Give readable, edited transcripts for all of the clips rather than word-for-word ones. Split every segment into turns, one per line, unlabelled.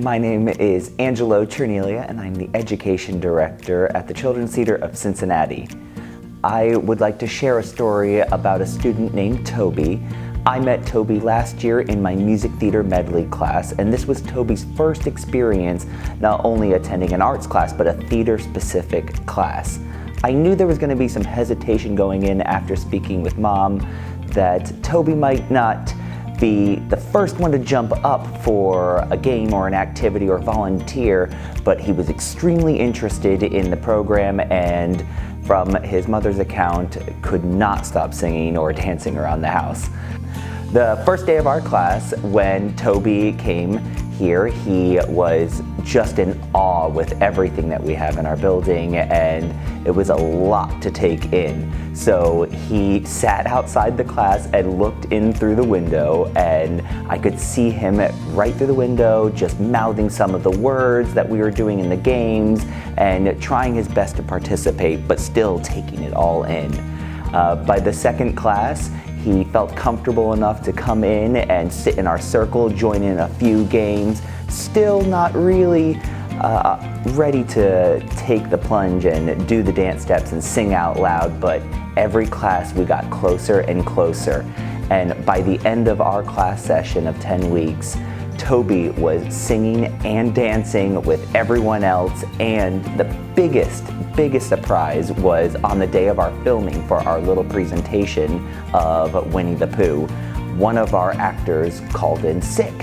My name is Angelo and I'm the Education Director at the Children's Theatre of Cincinnati. I would like to share a story about a student named Toby. I met Toby last year in my music theater medley class, and this was Toby's first experience not only attending an arts class, but a theater-specific class. I knew there was going to be some hesitation going in after speaking with Mom that Toby might not be the first one to jump up for a game or an activity or volunteer, but he was extremely interested in the program and from his mother's account could not stop singing or dancing around the house. The first day of our class, when Toby came here, he was just in awe with everything that we have in our building, and it was a lot to take in. So he sat outside the class and looked in through the window, and I could see him right through the window just mouthing some of the words that we were doing in the games and trying his best to participate, but still taking it all in. By the second class, he felt comfortable enough to come in and sit in our circle, join in a few games, still not really ready to take the plunge and do the dance steps and sing out loud, but every class we got closer and closer. And by the end of our class session of 10 weeks, Toby was singing and dancing with everyone else, and the biggest surprise was on the day of our filming for our little presentation of Winnie the Pooh. One of our actors called in sick,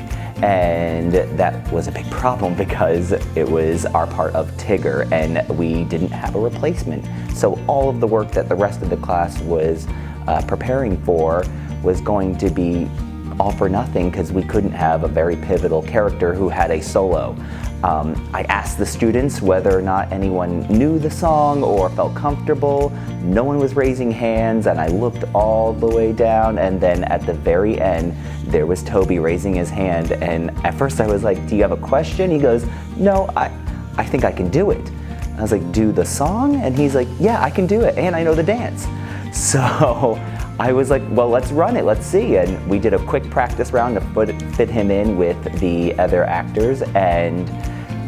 and that was a big problem because it was our part of Tigger and we didn't have a replacement. So all of the work that the rest of the class was preparing for was going to be all for nothing because we couldn't have a very pivotal character who had a solo. I asked the students whether or not anyone knew the song or felt comfortable. No one was raising hands, and I looked all the way down, and then at the very end there was Toby raising his hand, and at first I was like, do you have a question? He goes, no, I think I can do it. And I was like, do the song? And he's like, yeah, I can do it, and I know the dance. So I was like, well, let's run it, let's see. And we did a quick practice round to fit him in with the other actors, and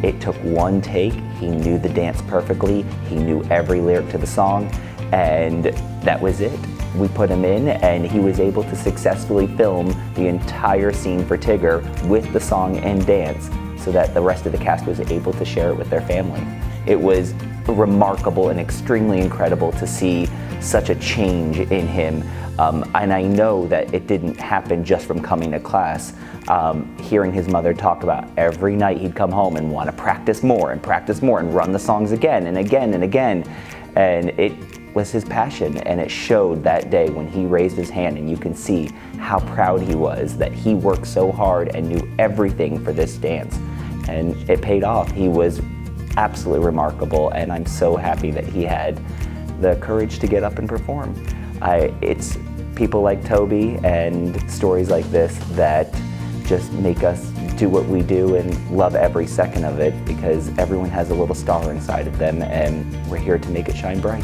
it took one take. He knew the dance perfectly, he knew every lyric to the song, and that was it. We put him in, and he was able to successfully film the entire scene for Tigger with the song and dance so that the rest of the cast was able to share it with their family. It was remarkable and extremely incredible to see such a change in him. And I know that it didn't happen just from coming to class. Hearing his mother talk about every night he'd come home and want to practice more and run the songs again and again and again. And it was his passion, and it showed that day when he raised his hand, and you can see how proud he was that he worked so hard and knew everything for this dance. And it paid off. He was absolutely remarkable, and I'm so happy that he had the courage to get up and perform. It's people like Toby and stories like this that just make us do what we do and love every second of it, because everyone has a little star inside of them, and we're here to make it shine bright.